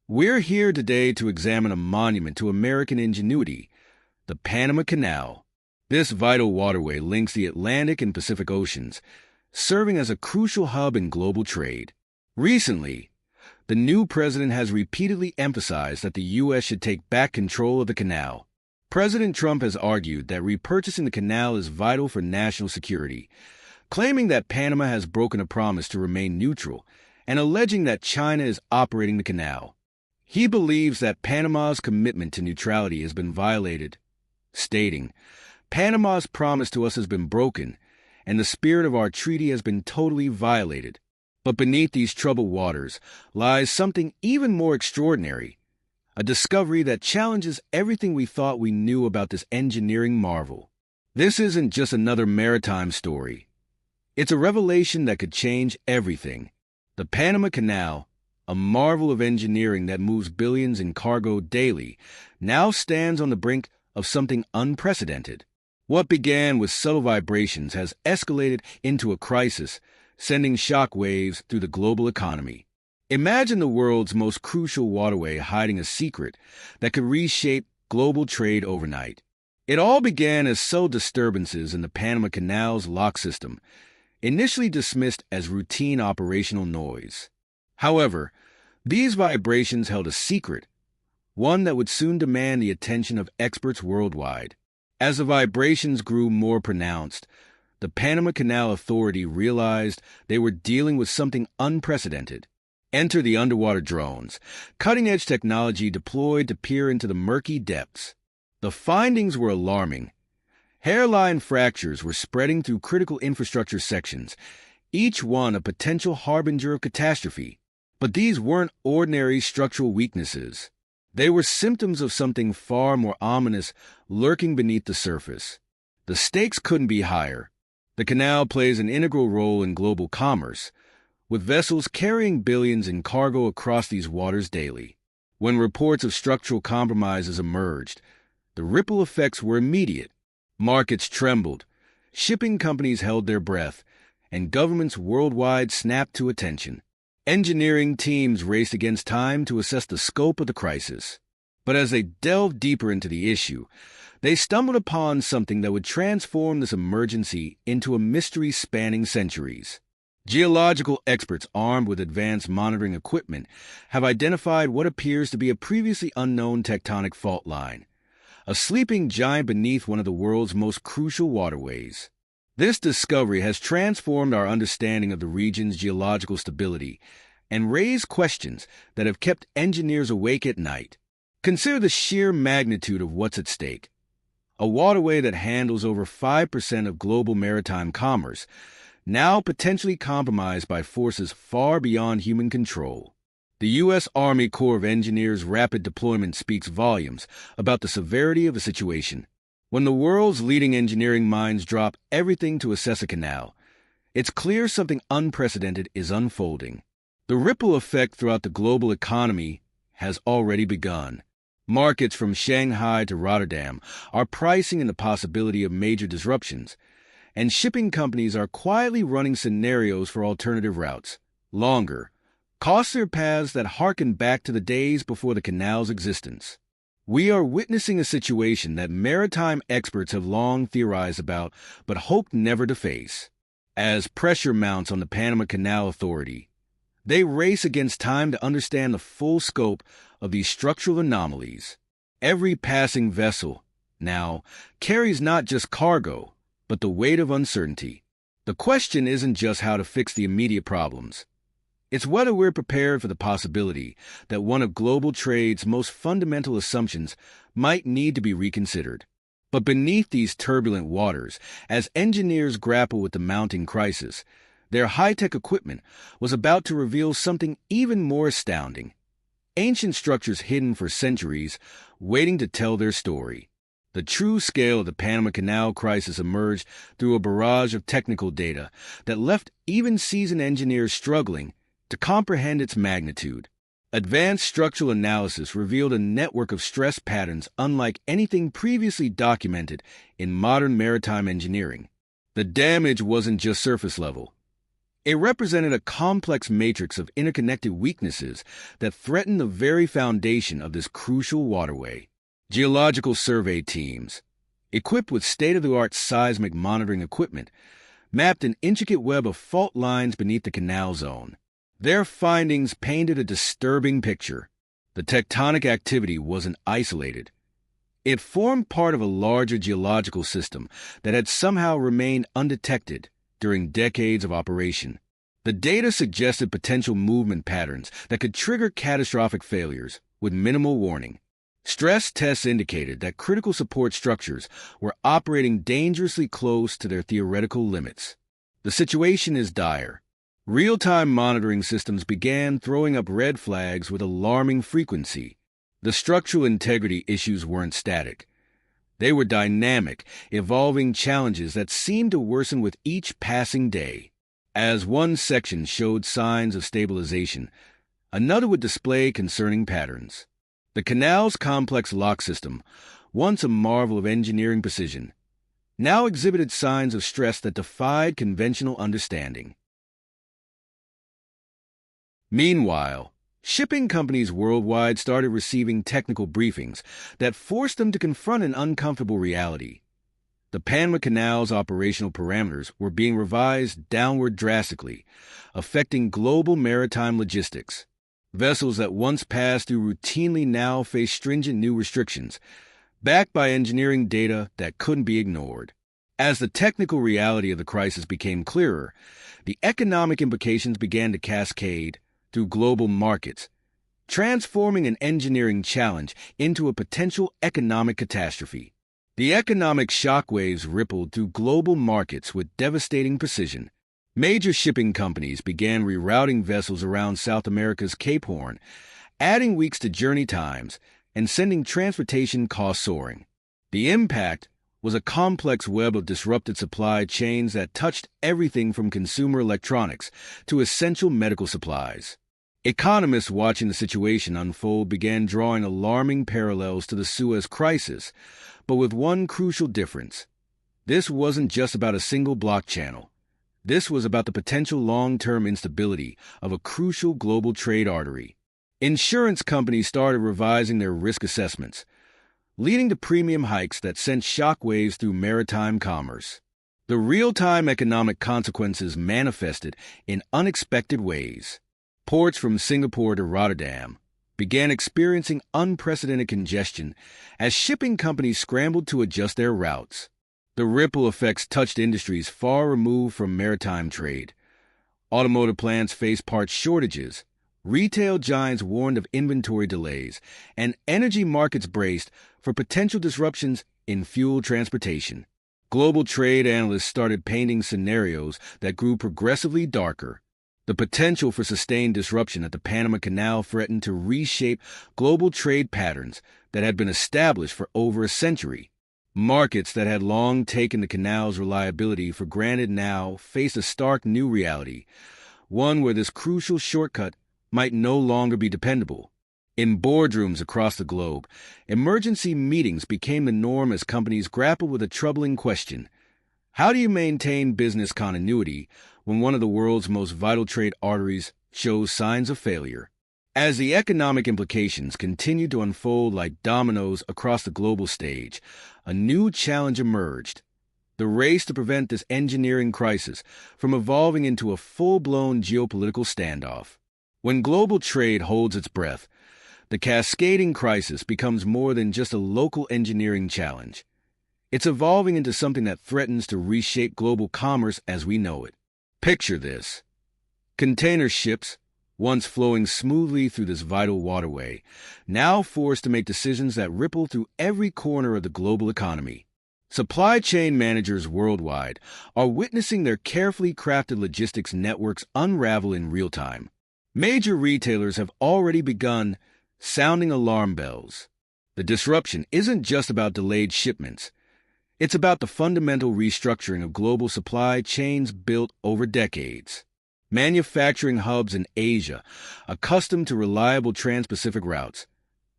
We're here today to examine a monument to American ingenuity, the Panama Canal. This vital waterway links the Atlantic and Pacific Oceans, serving as a crucial hub in global trade. Recently, the new president has repeatedly emphasized that the U.S. should take back control of the canal. President Trump has argued that repurchasing the canal is vital for national security, claiming that Panama has broken a promise to remain neutral and alleging that China is operating the canal. He believes that Panama's commitment to neutrality has been violated, stating, "Panama's promise to us has been broken, and the spirit of our treaty has been totally violated." But beneath these troubled waters lies something even more extraordinary, a discovery that challenges everything we thought we knew about this engineering marvel. This isn't just another maritime story. It's a revelation that could change everything. The Panama Canal, a marvel of engineering that moves billions in cargo daily, now stands on the brink of something unprecedented. What began with subtle vibrations has escalated into a crisis, sending shock waves through the global economy. Imagine the world's most crucial waterway hiding a secret that could reshape global trade overnight. It all began as subtle disturbances in the Panama Canal's lock system, initially dismissed as routine operational noise. However, these vibrations held a secret, one that would soon demand the attention of experts worldwide. As the vibrations grew more pronounced, the Panama Canal Authority realized they were dealing with something unprecedented. Enter the underwater drones, cutting-edge technology deployed to peer into the murky depths. The findings were alarming. Hairline fractures were spreading through critical infrastructure sections, each one a potential harbinger of catastrophe. But these weren't ordinary structural weaknesses. They were symptoms of something far more ominous lurking beneath the surface. The stakes couldn't be higher. The canal plays an integral role in global commerce, with vessels carrying billions in cargo across these waters daily. When reports of structural compromises emerged, the ripple effects were immediate. Markets trembled, shipping companies held their breath, and governments worldwide snapped to attention. Engineering teams raced against time to assess the scope of the crisis. But as they delved deeper into the issue, they stumbled upon something that would transform this emergency into a mystery spanning centuries. Geological experts armed with advanced monitoring equipment have identified what appears to be a previously unknown tectonic fault line, a sleeping giant beneath one of the world's most crucial waterways. This discovery has transformed our understanding of the region's geological stability and raised questions that have kept engineers awake at night. Consider the sheer magnitude of what's at stake. A waterway that handles over 5% of global maritime commerce, now potentially compromised by forces far beyond human control. The U.S. Army Corps of Engineers' rapid deployment speaks volumes about the severity of the situation. When the world's leading engineering minds drop everything to assess a canal, it's clear something unprecedented is unfolding. The ripple effect throughout the global economy has already begun. Markets from Shanghai to Rotterdam are pricing in the possibility of major disruptions, and shipping companies are quietly running scenarios for alternative routes, longer, costlier paths that harken back to the days before the canal's existence. We are witnessing a situation that maritime experts have long theorized about but hoped never to face. As pressure mounts on the Panama Canal Authority, they race against time to understand the full scope of these structural anomalies. Every passing vessel, now, carries not just cargo, but the weight of uncertainty. The question isn't just how to fix the immediate problems. It's whether we're prepared for the possibility that one of global trade's most fundamental assumptions might need to be reconsidered. But beneath these turbulent waters, as engineers grapple with the mounting crisis, their high-tech equipment was about to reveal something even more astounding. Ancient structures hidden for centuries, waiting to tell their story. The true scale of the Panama Canal crisis emerged through a barrage of technical data that left even seasoned engineers struggling to comprehend its magnitude. Advanced structural analysis revealed a network of stress patterns unlike anything previously documented in modern maritime engineering. The damage wasn't just surface level. It represented a complex matrix of interconnected weaknesses that threatened the very foundation of this crucial waterway. Geological survey teams, equipped with state-of-the-art seismic monitoring equipment, mapped an intricate web of fault lines beneath the canal zone. Their findings painted a disturbing picture. The tectonic activity wasn't isolated. It formed part of a larger geological system that had somehow remained undetected during decades of operation. The data suggested potential movement patterns that could trigger catastrophic failures with minimal warning. Stress tests indicated that critical support structures were operating dangerously close to their theoretical limits. The situation is dire. Real-time monitoring systems began throwing up red flags with alarming frequency. The structural integrity issues weren't static. They were dynamic, evolving challenges that seemed to worsen with each passing day. As one section showed signs of stabilization, another would display concerning patterns. The canal's complex lock system, once a marvel of engineering precision, now exhibited signs of stress that defied conventional understanding. Meanwhile, shipping companies worldwide started receiving technical briefings that forced them to confront an uncomfortable reality. The Panama Canal's operational parameters were being revised downward drastically, affecting global maritime logistics. Vessels that once passed through routinely now face stringent new restrictions, backed by engineering data that couldn't be ignored. As the technical reality of the crisis became clearer, the economic implications began to cascade through global markets, transforming an engineering challenge into a potential economic catastrophe. The economic shockwaves rippled through global markets with devastating precision. Major shipping companies began rerouting vessels around South America's Cape Horn, adding weeks to journey times and sending transportation costs soaring. The impact was a complex web of disrupted supply chains that touched everything from consumer electronics to essential medical supplies. Economists watching the situation unfold began drawing alarming parallels to the Suez Crisis, but with one crucial difference. This wasn't just about a single block channel. This was about the potential long-term instability of a crucial global trade artery. Insurance companies started revising their risk assessments, leading to premium hikes that sent shockwaves through maritime commerce. The real-time economic consequences manifested in unexpected ways. Ports from Singapore to Rotterdam began experiencing unprecedented congestion as shipping companies scrambled to adjust their routes. The ripple effects touched industries far removed from maritime trade. Automotive plants faced parts shortages, retail giants warned of inventory delays, and energy markets braced for potential disruptions in fuel transportation. Global trade analysts started painting scenarios that grew progressively darker. The potential for sustained disruption at the Panama Canal threatened to reshape global trade patterns that had been established for over a century. Markets that had long taken the canal's reliability for granted now faced a stark new reality, one where this crucial shortcut might no longer be dependable. In boardrooms across the globe, emergency meetings became the norm as companies grappled with a troubling question. How do you maintain business continuity when one of the world's most vital trade arteries shows signs of failure? As the economic implications continued to unfold like dominoes across the global stage, a new challenge emerged: the race to prevent this engineering crisis from evolving into a full-blown geopolitical standoff. When global trade holds its breath, the cascading crisis becomes more than just a local engineering challenge. It's evolving into something that threatens to reshape global commerce as we know it. Picture this. Container ships, once flowing smoothly through this vital waterway, now forced to make decisions that ripple through every corner of the global economy. Supply chain managers worldwide are witnessing their carefully crafted logistics networks unravel in real time. Major retailers have already begun sounding alarm bells. The disruption isn't just about delayed shipments. It's about the fundamental restructuring of global supply chains built over decades. Manufacturing hubs in Asia, accustomed to reliable trans-Pacific routes,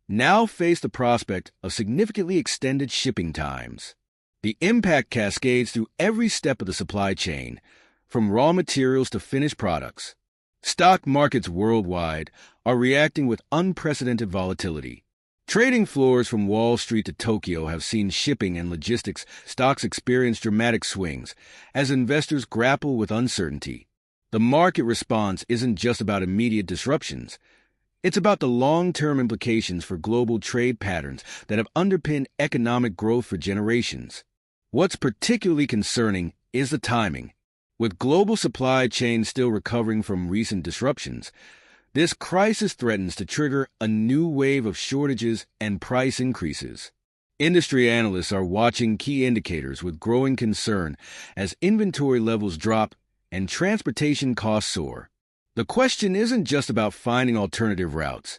now face the prospect of significantly extended shipping times. The impact cascades through every step of the supply chain, from raw materials to finished products. Stock markets worldwide are reacting with unprecedented volatility. Trading floors from Wall Street to Tokyo have seen shipping and logistics stocks experience dramatic swings as investors grapple with uncertainty. The market response isn't just about immediate disruptions. It's about the long-term implications for global trade patterns that have underpinned economic growth for generations. What's particularly concerning is the timing. With global supply chains still recovering from recent disruptions, this crisis threatens to trigger a new wave of shortages and price increases. Industry analysts are watching key indicators with growing concern as inventory levels drop and transportation costs soar. The question isn't just about finding alternative routes.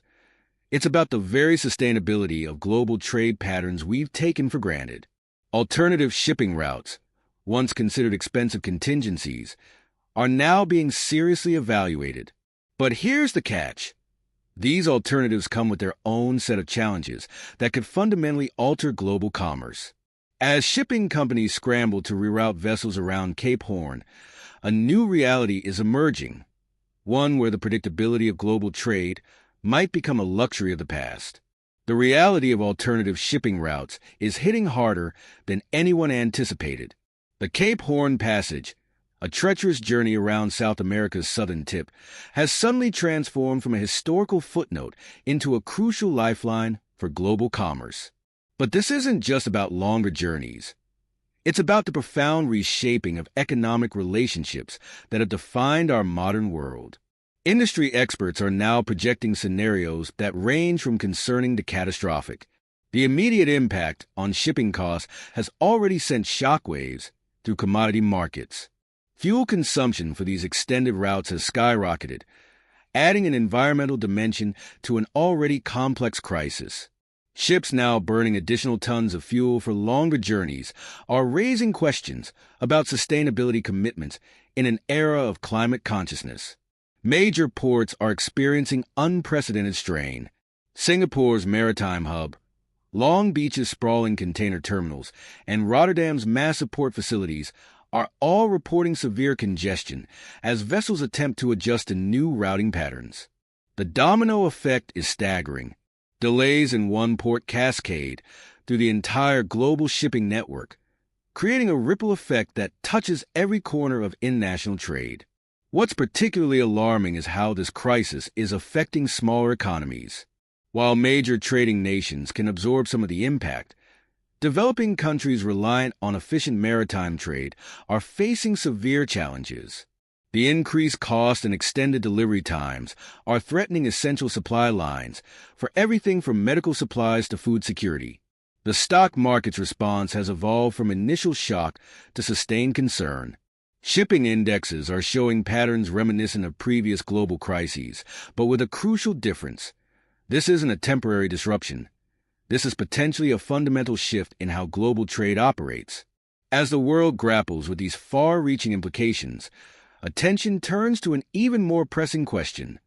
It's about the very sustainability of global trade patterns we've taken for granted. Alternative shipping routes, once considered expensive contingencies, are now being seriously evaluated. But here's the catch. These alternatives come with their own set of challenges that could fundamentally alter global commerce. As shipping companies scramble to reroute vessels around Cape Horn, a new reality is emerging, one where the predictability of global trade might become a luxury of the past. The reality of alternative shipping routes is hitting harder than anyone anticipated. The Cape Horn Passage, a treacherous journey around South America's southern tip, has suddenly transformed from a historical footnote into a crucial lifeline for global commerce. But this isn't just about longer journeys. It's about the profound reshaping of economic relationships that have defined our modern world. Industry experts are now projecting scenarios that range from concerning to catastrophic. The immediate impact on shipping costs has already sent shockwaves through commodity markets. Fuel consumption for these extended routes has skyrocketed, adding an environmental dimension to an already complex crisis. Ships now burning additional tons of fuel for longer journeys are raising questions about sustainability commitments in an era of climate consciousness. Major ports are experiencing unprecedented strain. Singapore's maritime hub, Long Beach's sprawling container terminals, and Rotterdam's massive port facilities are all reporting severe congestion as vessels attempt to adjust to new routing patterns. The domino effect is staggering. Delays in one port cascade through the entire global shipping network, creating a ripple effect that touches every corner of international trade. What's particularly alarming is how this crisis is affecting smaller economies. While major trading nations can absorb some of the impact, developing countries reliant on efficient maritime trade are facing severe challenges. The increased cost and extended delivery times are threatening essential supply lines for everything from medical supplies to food security. The stock market's response has evolved from initial shock to sustained concern. Shipping indexes are showing patterns reminiscent of previous global crises, but with a crucial difference. This isn't a temporary disruption. This is potentially a fundamental shift in how global trade operates. As the world grapples with these far-reaching implications, attention turns to an even more pressing question: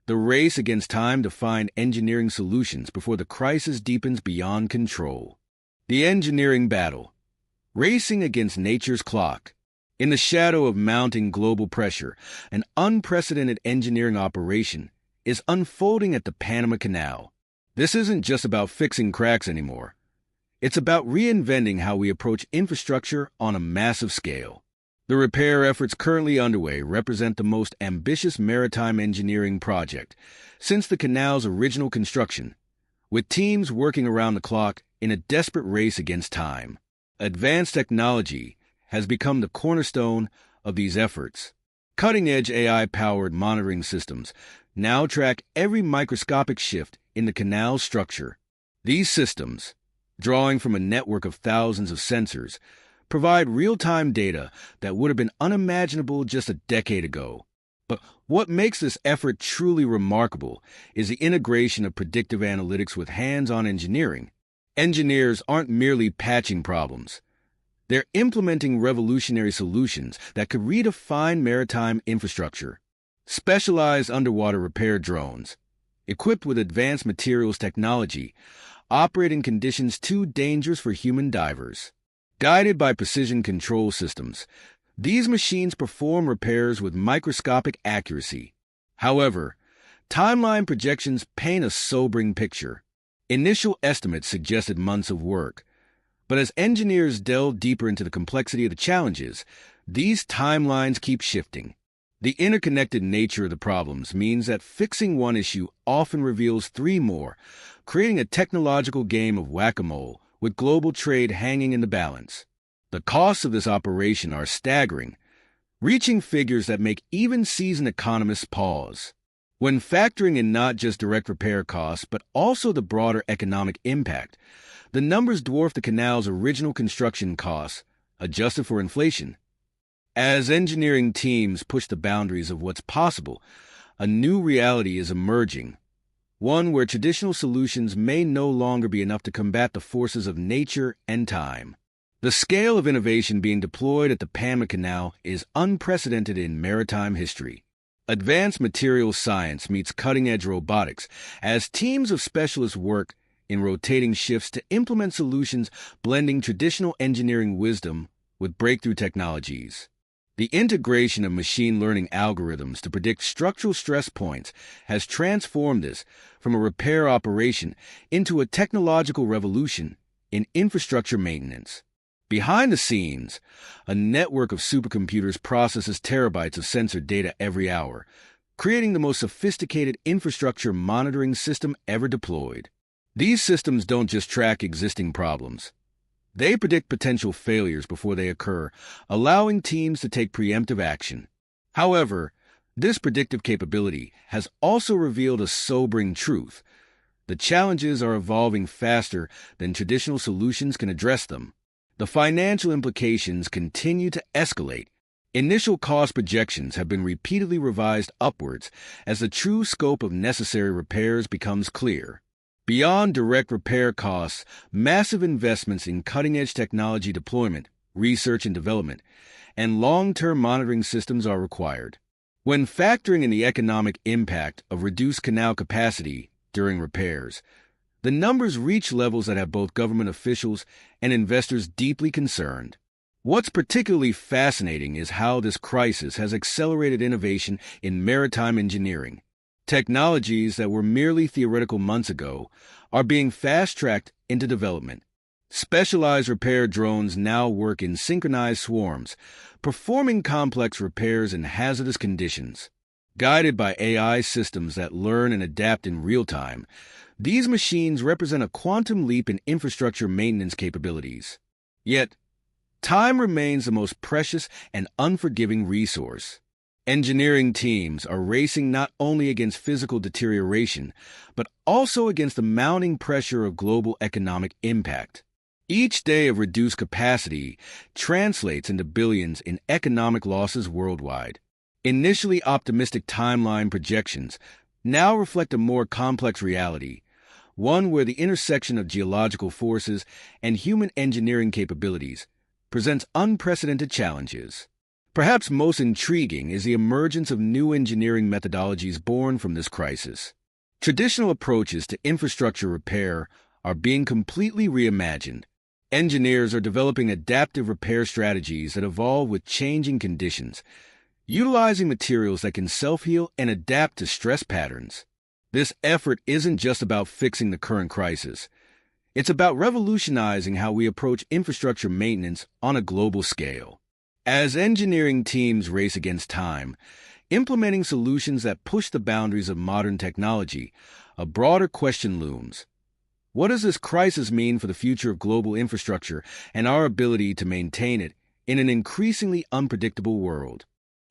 the race against time to find engineering solutions before the crisis deepens beyond control. The engineering battle, racing against nature's clock. In the shadow of mounting global pressure, an unprecedented engineering operation is unfolding at the Panama Canal. This isn't just about fixing cracks anymore. It's about reinventing how we approach infrastructure on a massive scale. The repair efforts currently underway represent the most ambitious maritime engineering project since the canal's original construction, with teams working around the clock in a desperate race against time. Advanced technology has become the cornerstone of these efforts. Cutting-edge AI-powered monitoring systems now track every microscopic shift in the canal's structure. These systems, drawing from a network of thousands of sensors, provide real-time data that would have been unimaginable just a decade ago. But what makes this effort truly remarkable is the integration of predictive analytics with hands-on engineering. Engineers aren't merely patching problems. They're implementing revolutionary solutions that could redefine maritime infrastructure. Specialized underwater repair drones, equipped with advanced materials technology, operate in conditions too dangerous for human divers. Guided by precision control systems, These machines perform repairs with microscopic accuracy. However, timeline projections paint a sobering picture. Initial estimates suggested months of work, but as engineers delve deeper into the complexity of the challenges, these timelines keep shifting. The interconnected nature of the problems means that fixing one issue often reveals three more, creating a technological game of whack-a-mole with global trade hanging in the balance. The costs of this operation are staggering, reaching figures that make even seasoned economists pause. When factoring in not just direct repair costs, but also the broader economic impact, the numbers dwarf the canal's original construction costs, adjusted for inflation. As engineering teams push the boundaries of what's possible, a new reality is emerging, one where traditional solutions may no longer be enough to combat the forces of nature and time. The scale of innovation being deployed at the Panama Canal is unprecedented in maritime history. Advanced materials science meets cutting-edge robotics as teams of specialists work in rotating shifts to implement solutions blending traditional engineering wisdom with breakthrough technologies. The integration of machine learning algorithms to predict structural stress points has transformed this from a repair operation into a technological revolution in infrastructure maintenance. Behind the scenes, a network of supercomputers processes terabytes of sensor data every hour, creating the most sophisticated infrastructure monitoring system ever deployed. These systems don't just track existing problems. They predict potential failures before they occur, allowing teams to take preemptive action. However, this predictive capability has also revealed a sobering truth. The challenges are evolving faster than traditional solutions can address them. The financial implications continue to escalate. Initial cost projections have been repeatedly revised upwards as the true scope of necessary repairs becomes clear. Beyond direct repair costs, massive investments in cutting-edge technology deployment, research and development, and long-term monitoring systems are required. When factoring in the economic impact of reduced canal capacity during repairs, the numbers reach levels that have both government officials and investors deeply concerned. What's particularly fascinating is how this crisis has accelerated innovation in maritime engineering. Technologies that were merely theoretical months ago are being fast-tracked into development. Specialized repair drones now work in synchronized swarms, performing complex repairs in hazardous conditions. Guided by AI systems that learn and adapt in real time, these machines represent a quantum leap in infrastructure maintenance capabilities. Yet, time remains the most precious and unforgiving resource. Engineering teams are racing not only against physical deterioration, but also against the mounting pressure of global economic impact. Each day of reduced capacity translates into billions in economic losses worldwide. Initially optimistic timeline projections now reflect a more complex reality, one where the intersection of geological forces and human engineering capabilities presents unprecedented challenges. Perhaps most intriguing is the emergence of new engineering methodologies born from this crisis. Traditional approaches to infrastructure repair are being completely reimagined. Engineers are developing adaptive repair strategies that evolve with changing conditions, utilizing materials that can self-heal and adapt to stress patterns. This effort isn't just about fixing the current crisis. It's about revolutionizing how we approach infrastructure maintenance on a global scale. As engineering teams race against time, implementing solutions that push the boundaries of modern technology, a broader question looms. What does this crisis mean for the future of global infrastructure and our ability to maintain it in an increasingly unpredictable world?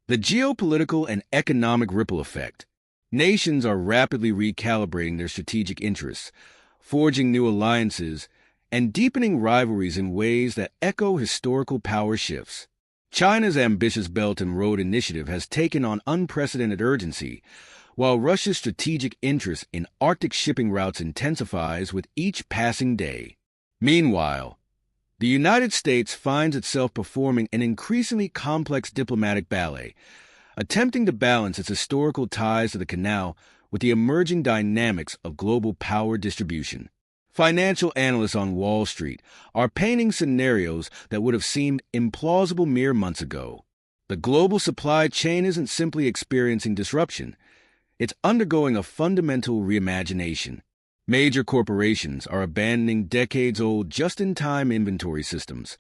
The geopolitical and economic ripple effect. Nations are rapidly recalibrating their strategic interests, forging new alliances, and deepening rivalries in ways that echo historical power shifts. China's ambitious Belt and Road Initiative has taken on unprecedented urgency, while Russia's strategic interest in Arctic shipping routes intensifies with each passing day. Meanwhile, the United States finds itself performing an increasingly complex diplomatic ballet, attempting to balance its historical ties to the canal with the emerging dynamics of global power distribution. Financial analysts on Wall Street are painting scenarios that would have seemed implausible mere months ago. The global supply chain isn't simply experiencing disruption, it's undergoing a fundamental reimagination. Major corporations are abandoning decades-old just-in-time inventory systems,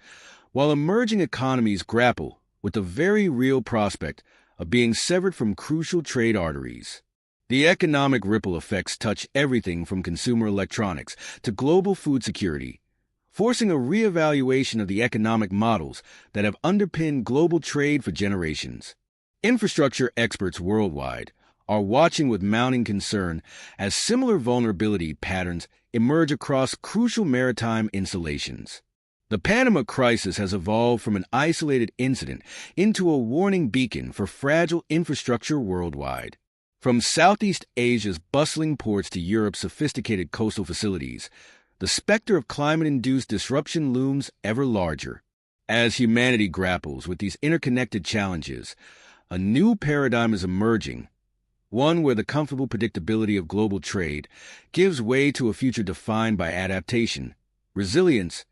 while emerging economies grapple with the very real prospect of being severed from crucial trade arteries. The economic ripple effects touch everything from consumer electronics to global food security, forcing a reevaluation of the economic models that have underpinned global trade for generations. Infrastructure experts worldwide are watching with mounting concern as similar vulnerability patterns emerge across crucial maritime installations. The Panama crisis has evolved from an isolated incident into a warning beacon for fragile infrastructure worldwide. From Southeast Asia's bustling ports to Europe's sophisticated coastal facilities, the specter of climate-induced disruption looms ever larger. As humanity grapples with these interconnected challenges, a new paradigm is emerging, one where the comfortable predictability of global trade gives way to a future defined by adaptation, resilience,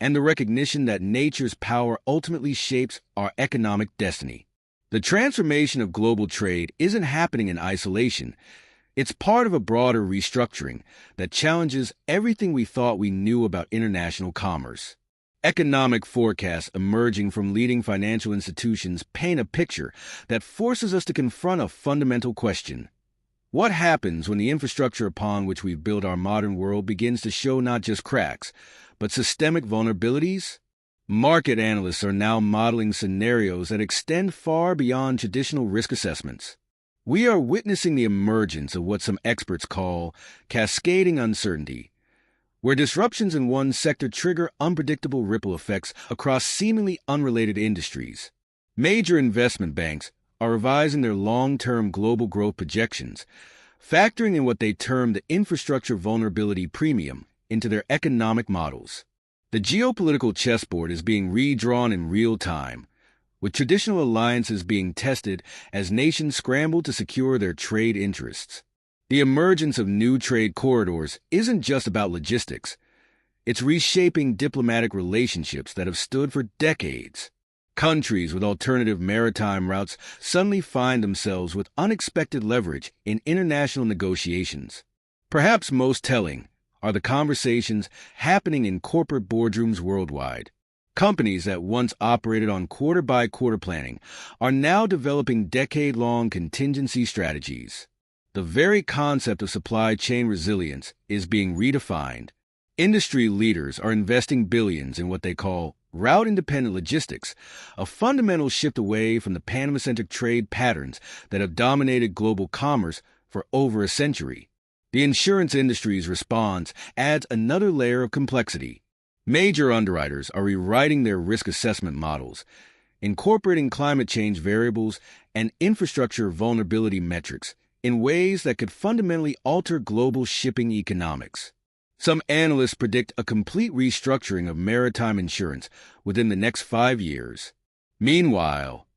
and the recognition that nature's power ultimately shapes our economic destiny. The transformation of global trade isn't happening in isolation. It's part of a broader restructuring that challenges everything we thought we knew about international commerce. Economic forecasts emerging from leading financial institutions paint a picture that forces us to confront a fundamental question. What happens when the infrastructure upon which we've built our modern world begins to show not just cracks, but systemic vulnerabilities? Market analysts are now modeling scenarios that extend far beyond traditional risk assessments. We are witnessing the emergence of what some experts call cascading uncertainty, where disruptions in one sector trigger unpredictable ripple effects across seemingly unrelated industries. Major investment banks are revising their long-term global growth projections, factoring in what they term the infrastructure vulnerability premium into their economic models. The geopolitical chessboard is being redrawn in real time, with traditional alliances being tested as nations scramble to secure their trade interests. The emergence of new trade corridors isn't just about logistics. It's reshaping diplomatic relationships that have stood for decades. Countries with alternative maritime routes suddenly find themselves with unexpected leverage in international negotiations. Perhaps most telling are the conversations happening in corporate boardrooms worldwide. Companies that once operated on quarter-by-quarter planning are now developing decade-long contingency strategies. The very concept of supply chain resilience is being redefined. Industry leaders are investing billions in what they call route-independent logistics, a fundamental shift away from the Panama-centric trade patterns that have dominated global commerce for over a century. The insurance industry's response adds another layer of complexity. Major underwriters are rewriting their risk assessment models, incorporating climate change variables and infrastructure vulnerability metrics in ways that could fundamentally alter global shipping economics. Some analysts predict a complete restructuring of maritime insurance within the next 5 years. Meanwhile,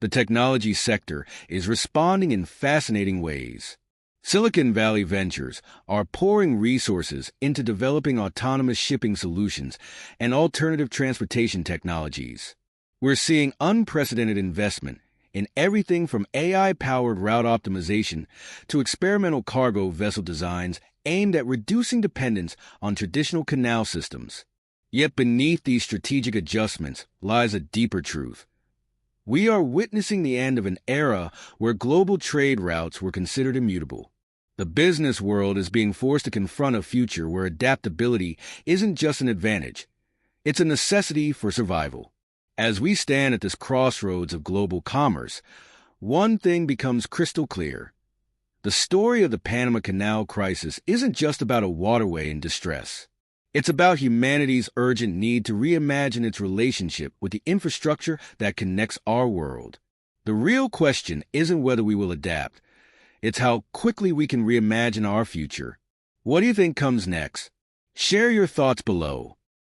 the technology sector is responding in fascinating ways. Silicon Valley ventures are pouring resources into developing autonomous shipping solutions and alternative transportation technologies. We're seeing unprecedented investment in everything from AI-powered route optimization to experimental cargo vessel designs aimed at reducing dependence on traditional canal systems. Yet beneath these strategic adjustments lies a deeper truth. We are witnessing the end of an era where global trade routes were considered immutable. The business world is being forced to confront a future where adaptability isn't just an advantage, it's a necessity for survival. As we stand at this crossroads of global commerce, one thing becomes crystal clear. The story of the Panama Canal crisis isn't just about a waterway in distress. It's about humanity's urgent need to reimagine its relationship with the infrastructure that connects our world. The real question isn't whether we will adapt, it's how quickly we can reimagine our future. What do you think comes next? Share your thoughts below.